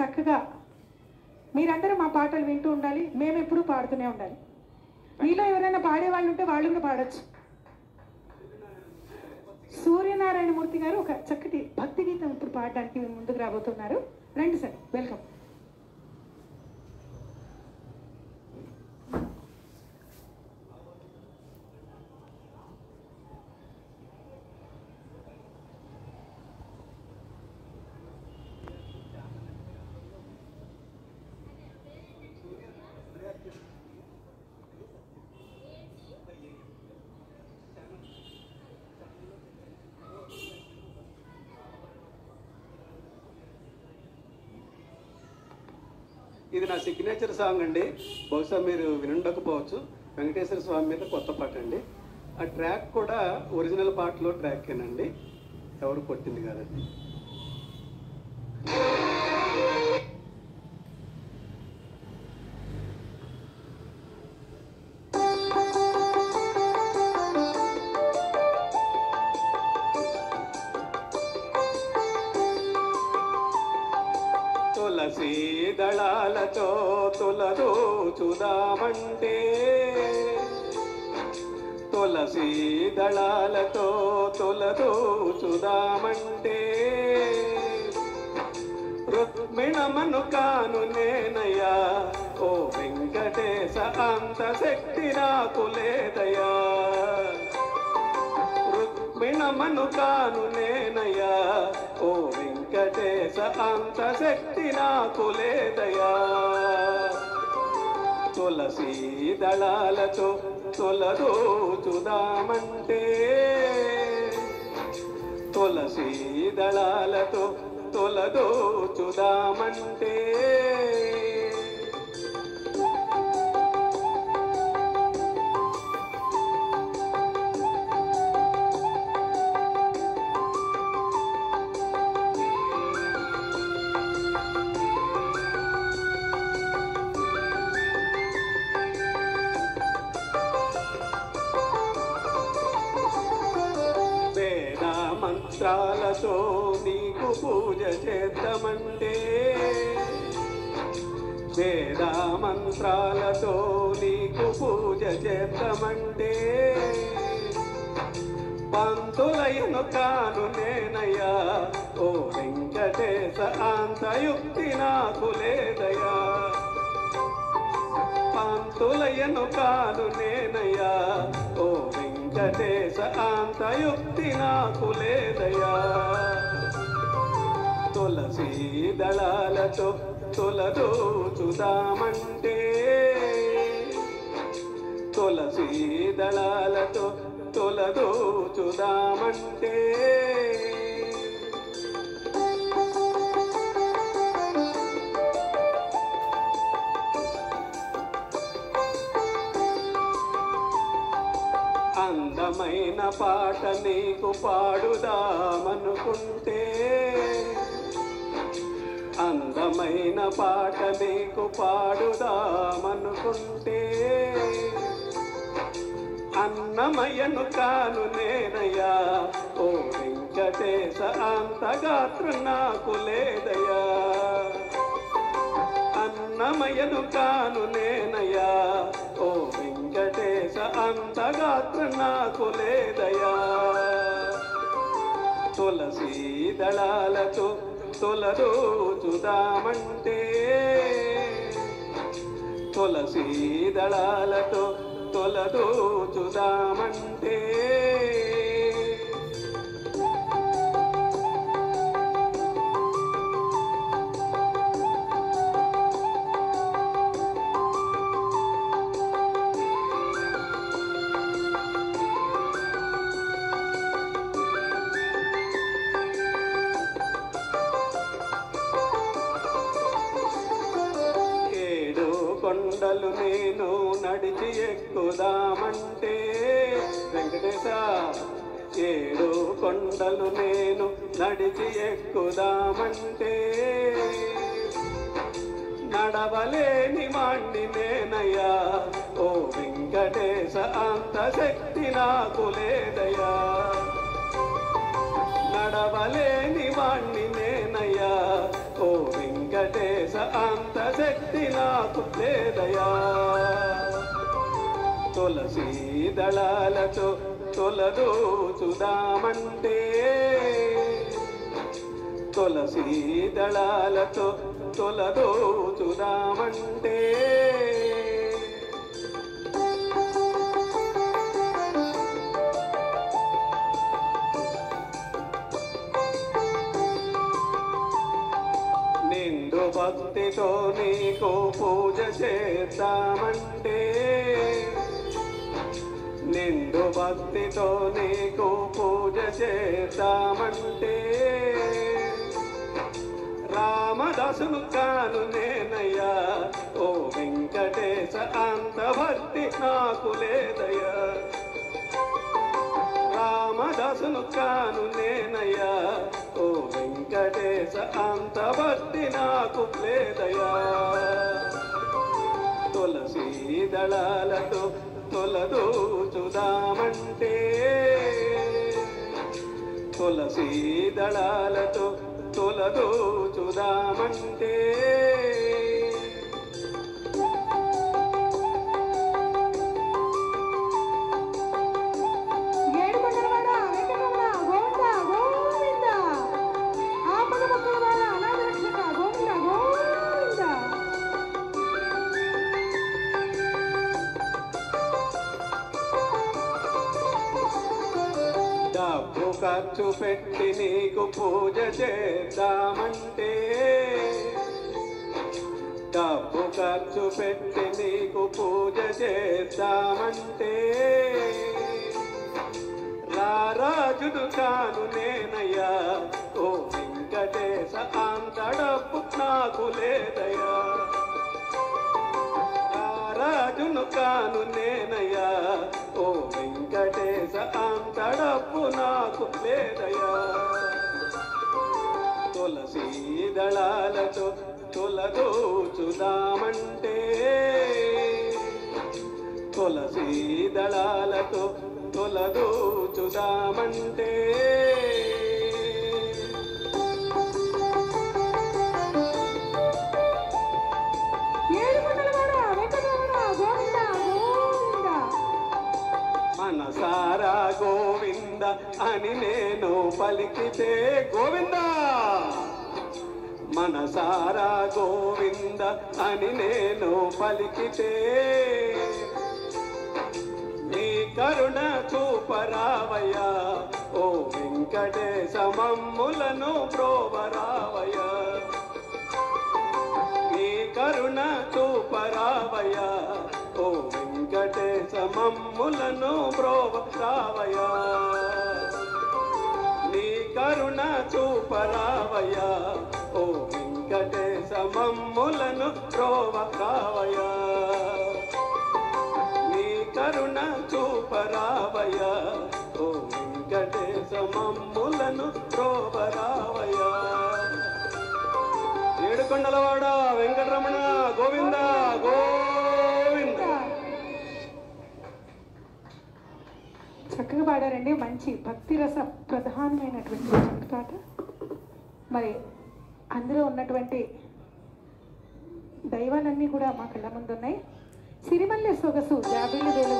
చక్కగా మీరందరూ మా పాటలు వింటూ ఉండాలి, మేము ఎప్పుడూ పాడుతూనే ఉండాలి. మీలో ఎవరైనా పాడేవాళ్ళు ఉంటే వాళ్ళు కూడా పాడచ్చు. సూర్యనారాయణ మూర్తి గారు ఒక చక్కటి భక్తి గీతం ఇప్పుడు పాడడానికి మేము ముందుకు రాబోతున్నారు. రండి సార్, వెల్కమ్. ఇది నా సిగ్నేచర్ సాంగ్ అండి. బహుశా మీరు వినుండకపోవచ్చు. వెంకటేశ్వర స్వామి మీద కొత్త పాట అండి. ఆ ట్రాక్ కూడా ఒరిజినల్ పాటలో ట్రాకేనండి, ఎవరు కొట్టింది కాదండి. తులసీ దళాలతో తులదోచుదామంటే, తులసీ దళాలతో తులదోచుదామంటే, రుక్మిణమను కాను నేనయ్యా ఓ వెంకటేశ, అంత శక్తి నాకు లేదయ్యా. రుక్మిణమను కాను నేనయ్యా ఓ వెంకటేశ, అంత శక్తి నాకు లేదయ్యా. తులసీ దళాలతో తులదోచుదామంటే, తులసీ దళాలతో తులదోచుదామంటే, మంత్రాలతో నీకు పూజ చేద్దామంటే, వేద మంత్రాలతో నీకు పూజ చేద్దామంటే, పంతులయ్యను కాను నేనయ్యా ఓ వెంకటేశ, అంత యుక్తి నాకు లేదయ్యా. పంతులయ్యను కాను నేనయ్యా ఓ వెంకటేశ, అంత యుక్తి నాకు లేదయ్యా. తులసీ దళాలతో తులదోచుదామంటే, తులసీ దళాలతో తులదోచుదామంటే, అందమైన పాట నీకు పాడుదామనుకుంటే, అందమైన పాట నీకు పాడుదామనుకుంటే, అన్నమయ్యను కాను నేనయ్యా ఓ వెంకటేశ, అంత గాత్రం నాకు లేదయ్యా. అన్నమయ్యను కాను నేనయ్యా ఓ వెంకటేశ, అంత గాత్రం నాకు లేదయ్యా. తులసీ దళాలతో తులదోచుదామంటే, తులసీ దళాలతో తులదోచుదామంటే, కొండలు నేను నడిచి ఎక్కుదామంటే, వెంకటేశ ఏడు కొండలు నేను నడిచి ఎక్కుదామంటే, నడవలేని వాణ్ణి నేనయ్యా ఓ వెంకటేశ, అంత శక్తి నాకు లేదయ్యా. నడవలేని వాణ్ణి నేనయ్యా ఓ వెంకటేశ, వెంకటేశ అంత శక్తి నాకు లేదయా తులసీ దళాలతో తొలదూచుదామంటే తులసీ దళాలతో తొలదూచుదామంటే నిండు భక్తితో నీకు పూజ చేద్దామంటే నిండు భక్తితో నీకు పూజ చేద్దామంటే రామదాసును కాను నేనయ్యా ఓ వెంకటేశ అంత భక్తి నాకు లేదయ్యా రామదాసును కాను నేనయ్యా ఓ వెంకటేశ అంత భక్తి నాకు లేదయ్యా తులసీ దళాలతో తొలదూచుదామంటే తులసీ దళాలతో తొలదూచుదామంటే డబ్బు ఖర్చు పెట్టి నీకు పూజ చేద్దామంటే డబ్బు ఖర్చు పెట్టి నీకు పూజ చేద్దామంటే రారాజుడు కాను నేనయ్యా ఓ వెంకటేశ అంత డబ్బు నాకు లేదయ్యా రారాజును కాను నేనయ్యా ఓ వెంకటేశ అంత డబ్బు నాకు లేదయ్యా తులసీ దళాలతో తొలదూచుదామంటే తులసీ దళాలతో తొలదూచుదామంటే మనసారా గోవింద అని నేను పలికితే గోవింద మనసారా గోవింద అని నేను పలికితే నీ కరుణ చూపరావయ్యా ఓ వెంకటేశ మమ్ములను ప్రోవరావయ్యా నీ కరుణ చూపరావయ్యా ఓ వెంకటేశ మమ్ములను ప్రోవరావయ్యా నీ కరుణ చూపరావయ్యా ఓ వెంకటేశ మమ్ములను ప్రోవరావయ్యా నీ కరుణ చూపరావయ్యా ఓ వెంకటేశ మమ్ములను ప్రోవరావయ్యా ఏడుకొండలవాడ వెంకటరమణ గోవింద గోవింద. చక్కగా పాడారండి. మంచి భక్తి రస ప్రధానమైనటువంటి చక్కటి పాట. మరి అందులో ఉన్నటువంటి దైవాలన్నీ కూడా మా కళ్ళ ముందు ఉన్నాయి. సిరిమల్లె సొగసు జాబిల్లి వెలుగు